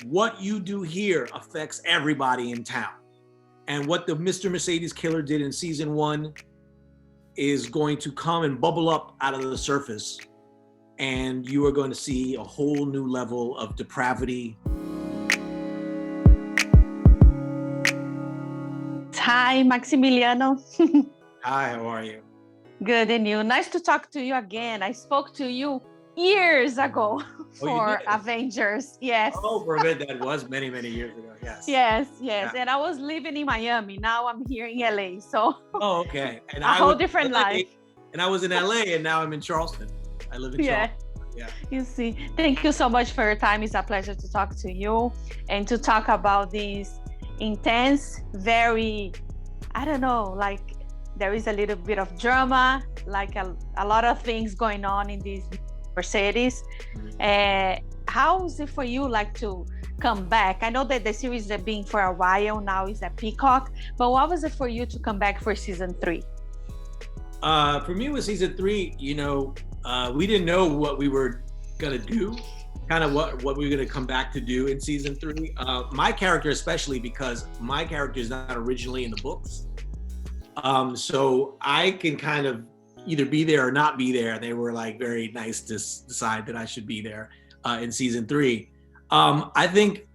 what you do here affects everybody in town. And what the Mr. Mercedes killer did in season 1 is going to come and bubble up out of the surface. And you are going to see a whole new level of depravity. Hi, Maximiliano. Hi, how are you? Good, and you? Nice to talk to you again. I spoke to you years ago for Avengers. Yes. Oh, for a bit. That was many, many years ago. Yes. Yes. Yeah. And I was living in Miami. Now I'm here in LA. So. Oh, okay. And a whole different life. And I was in LA, and now I'm in Charleston. I live in Charleston. Yeah. You see. Thank you so much for your time. It's a pleasure to talk to you and to talk about these intense, very, I don't know, like there is a little bit of drama, like a lot of things going on in these Mercedes. How is it for you, like, to come back? I know that the series has been for a while now, is at Peacock, but what was it for you to come back for season 3? For me with season 3, we didn't know what we were gonna do, kind of what we were gonna come back to do in season 3. My character especially, because my character is not originally in the books. So I can kind of either be there or not be there. They were like very nice to decide that I should be there in season 3. I think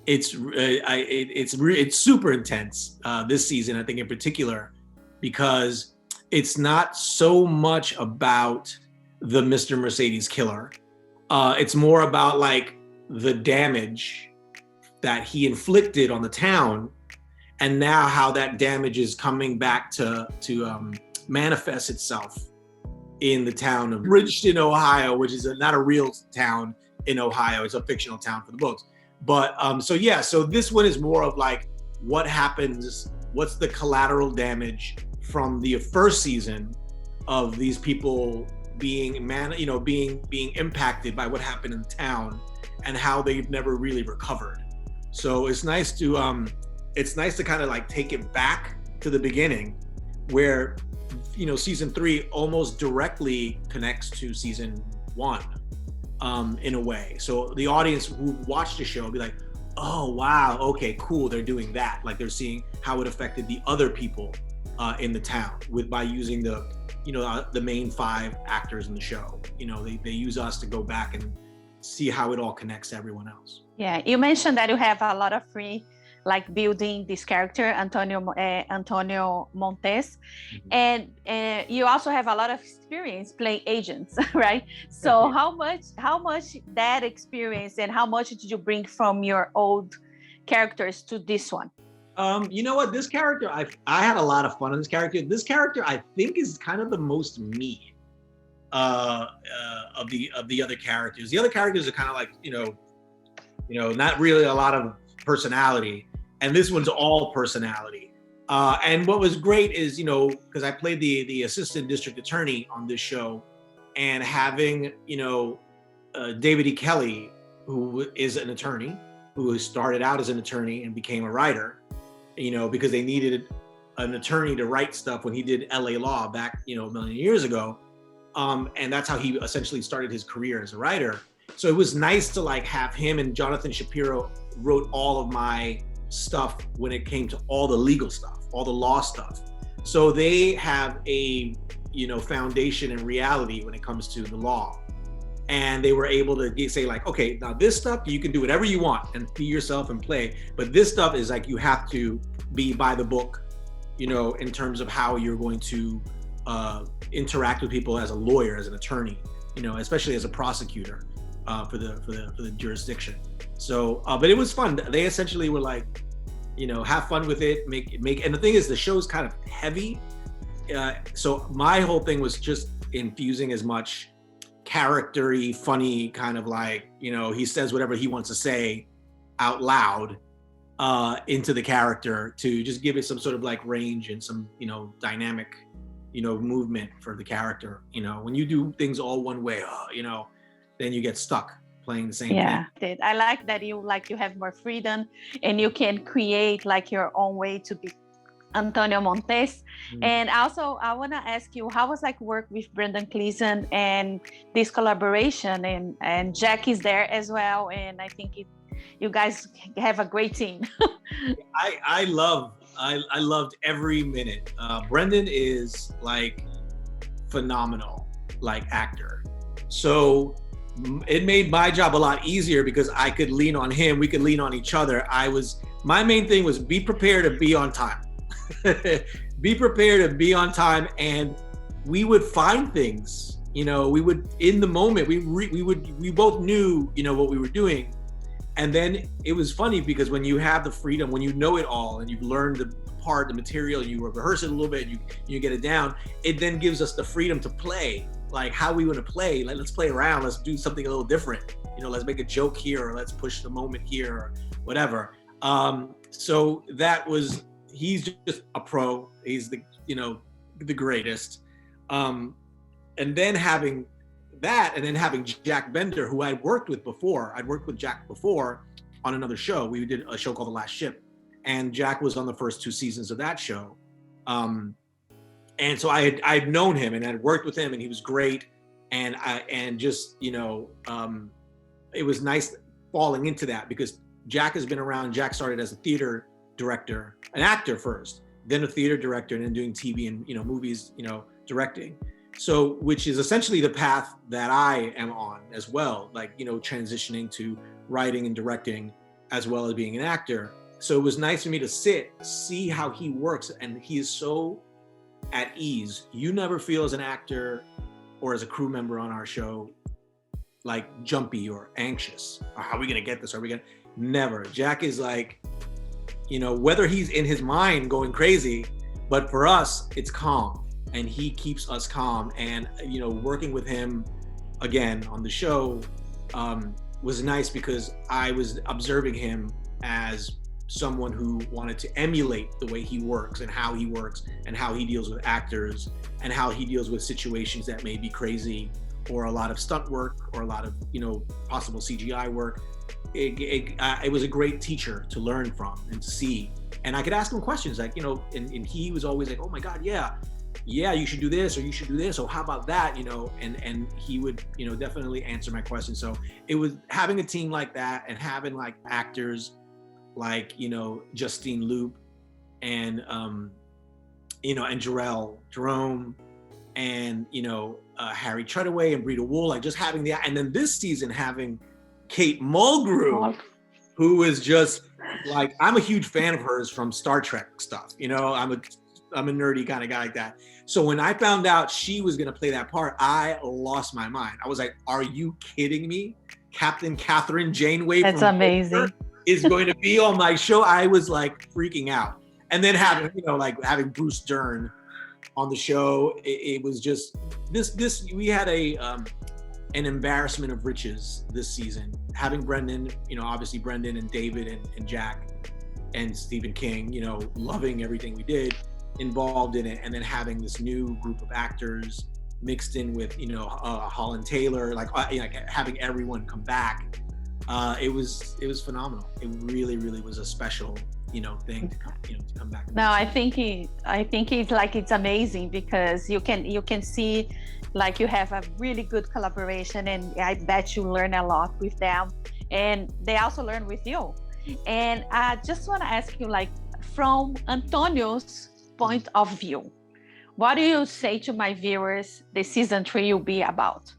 it's super intense this season, I think in particular, because it's not so much about the Mr. Mercedes killer. It's more about like the damage that he inflicted on the town, and now how that damage is coming back to manifest itself in the town of Bridgeton, Ohio, which is not a real town in Ohio. It's a fictional town for the books. But so this one is more of like what happens, what's the collateral damage from the first season of these people being impacted by what happened in the town and how they've never really recovered. So it's nice to kind of like take it back to the beginning where, season 3 almost directly connects to season 1 in a way. So the audience who watched the show will be like, oh, wow, okay, cool, they're doing that. Like they're seeing how it affected the other people in the town by using the main 5 actors in the show. They use us to go back and see how it all connects to everyone else. Yeah, you mentioned that you have a lot of free, like, building this character, Antonio Montes, and you also have a lot of experience playing agents, right? So how much that experience and how much did you bring from your old characters to this one? You know what? This character, I had a lot of fun on this character. This character, I think, is kind of the most me of the other characters. The other characters are kind of like, not really a lot of personality, and this one's all personality. And what was great is, because I played the assistant district attorney on this show, and having, David E. Kelly, who is an attorney, who started out as an attorney and became a writer, because they needed an attorney to write stuff when he did LA Law back, a million years ago. And that's how he essentially started his career as a writer. So it was nice to like have him, and Jonathan Shapiro wrote all of my stuff when it came to all the legal stuff, all the law stuff. So they have a, foundation in reality when it comes to the law. And they were able to say like, okay, now this stuff, you can do whatever you want and be yourself and play. But this stuff is like, you have to be by the book, in terms of how you're going to interact with people as a lawyer, as an attorney, especially as a prosecutor for the jurisdiction. So, but it was fun. They essentially were like, have fun with it, make, and the thing is, the show's kind of heavy. So my whole thing was just infusing as much character-y, funny, kind of like, he says whatever he wants to say out loud into the character to just give it some sort of like range and some, dynamic, movement for the character. When you do things all one way, then you get stuck playing the same thing. I like that you have more freedom and you can create like your own way to be Antonio Montes. And also I want to ask you, how was like work with Brendan Gleeson and this collaboration, and Jack is there as well, and I think you guys have a great team. I loved every minute. Brendan is like phenomenal, like actor. So it made my job a lot easier because I could lean on him. We could lean on each other. My main thing was be prepared to be on time. Be prepared to be on time, and we would find things. We would, in the moment, we both knew, what we were doing. And then it was funny because when you have the freedom, when you know it all and you've learned the material, you rehearse it a little bit, you get it down, it then gives us the freedom to play, like how we want to play. Like, let's play around, let's do something a little different. Let's make a joke here, or let's push the moment here, or whatever. So he's just a pro. He's the greatest. And then having that, and then having Jack Bender, who I'd worked with Jack before on another show. We did a show called The Last Ship, and Jack was on the first 2 seasons of that show. And so I'd known him and I'd worked with him, and he was great. And it was nice falling into that because Jack has been around. Jack started as a theater director, an actor first, then a theater director, and then doing TV and, movies, directing. So, which is essentially the path that I am on as well, like, transitioning to writing and directing as well as being an actor. So it was nice for me to see how he works, and he is so at ease. You never feel as an actor or as a crew member on our show like jumpy or anxious. Or how are we gonna get this? Never. Jack is like, whether he's in his mind going crazy, but for us, it's calm. And he keeps us calm. And, working with him again on the show was nice because I was observing him as someone who wanted to emulate the way he works and how he works and how he deals with actors and how he deals with situations that may be crazy or a lot of stunt work or a lot of, possible CGI work. It was a great teacher to learn from and to see. And I could ask him questions like, and he was always like, oh my God, yeah, you should do this, or you should do this, or how about that, and he would, definitely answer my questions. So it was having a team like that and having like actors like, Justine Loop and, and Jerome and, Harry Treadaway and Brita Wool, like just having and then this season having Kate Mulgrew, who is just like, I'm a huge fan of hers from Star Trek stuff. I'm a nerdy kind of guy like that. So when I found out she was going to play that part, I lost my mind. I was like, are you kidding me? Captain Catherine Janeway That's amazing. Is going to be on my show. I was like freaking out. And then having, having Bruce Dern on the show, it was just this we had an embarrassment of riches this season. Having Brendan, obviously Brendan and David and Jack and Stephen King, loving everything we did, involved in it, and then having this new group of actors mixed in with Holland Taylor, like having everyone come back, it was phenomenal. It really was a special thing to come back. No, I think it's amazing because you can see like you have a really good collaboration, and I bet you learn a lot with them, and they also learn with you. And I just want to ask you, like, from Antonio's point of view, what do you say to my viewers the season 3 will be about?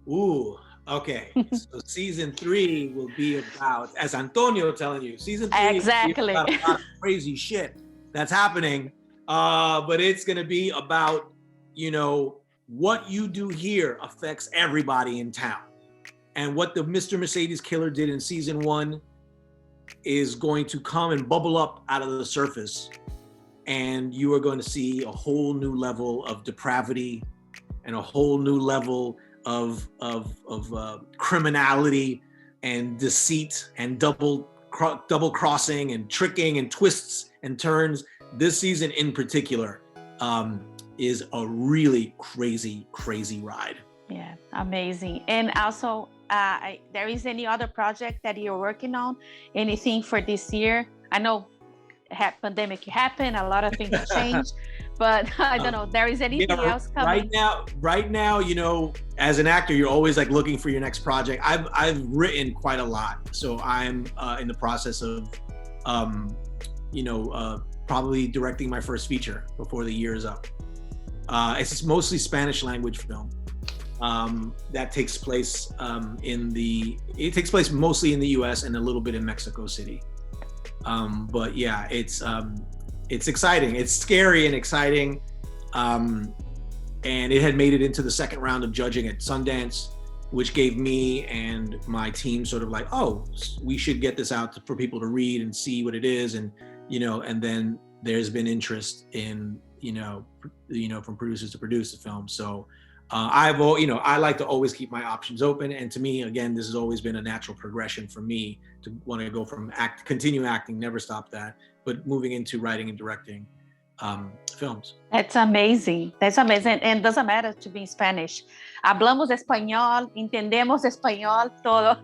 Ooh, okay. So season 3 will be about, as Antonio telling you, season 3 exactly. will be about a lot of crazy shit that's happening. But it's gonna be about, what you do here affects everybody in town. And what the Mr. Mercedes killer did in season 1 is going to come and bubble up out of the surface. And you are going to see a whole new level of depravity and a whole new level of criminality and deceit and double crossing and tricking and twists and turns. This season in particular is a really crazy ride. Yeah, amazing. And also, there is any other project that you're working on? Anything for this year? I know pandemic happened, a lot of things changed, but I don't know. There is anything else coming? Right now, you know, as an actor, you're always like looking for your next project. I've written quite a lot, so I'm in the process of, probably directing my first feature before the year is up. It's just mostly Spanish language film. That takes place it takes place mostly in the US and a little bit in Mexico City. But yeah, it's exciting. It's scary and exciting. And it had made it into the second round of judging at Sundance, which gave me and my team sort of like, oh, we should get this out for people to read and see what it is. And, and then there's been interest in, from producers to produce the film. So I like to always keep my options open. And to me, again, this has always been a natural progression for me to want to go from continue acting, never stop that, but moving into writing and directing films. That's amazing. That's amazing. And it doesn't matter to be in Spanish. Hablamos español, entendemos español, todo.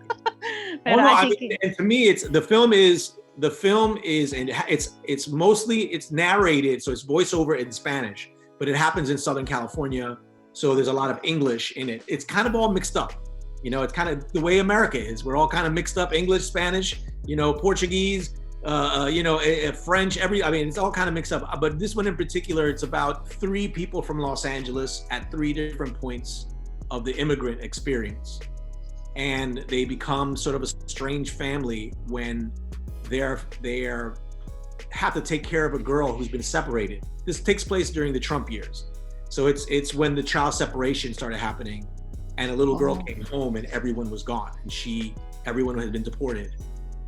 And to me, the film is, and it's mostly narrated, so it's voiceover in Spanish, but it happens in Southern California. So there's a lot of English in it. It's kind of all mixed up. It's kind of the way America is. We're all kind of mixed up, English, Spanish, Portuguese, French, it's all kind of mixed up. But this one in particular, it's about 3 people from Los Angeles at 3 different points of the immigrant experience. And they become sort of a strange family when they have to take care of a girl who's been separated. This takes place during the Trump years. So it's when the child separation started happening, and a little girl came home and everyone was gone, and everyone had been deported,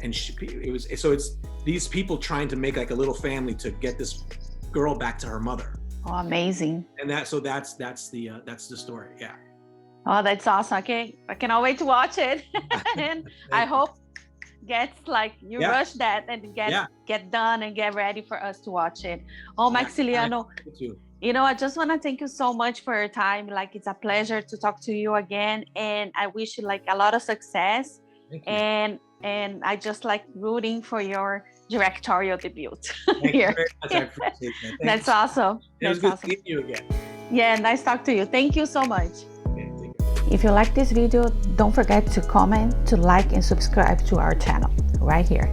and it's these people trying to make like a little family to get this girl back to her mother. Oh, amazing! And that's the story. Yeah. Oh, that's awesome. Okay, I cannot wait to watch it, and I hope gets like you rush that and get done and get ready for us to watch it. Oh, Maximiliano. I just want to thank you so much for your time. Like, it's a pleasure to talk to you again. And I wish you like a lot of success. Thank you. And I just like rooting for your directorial debut. Thank you very much. I appreciate that. That's awesome. It was good seeing you again. Yeah, nice talk to you. Thank you so much. Okay, thank you. If you like this video, don't forget to comment, to like, and subscribe to our channel right here.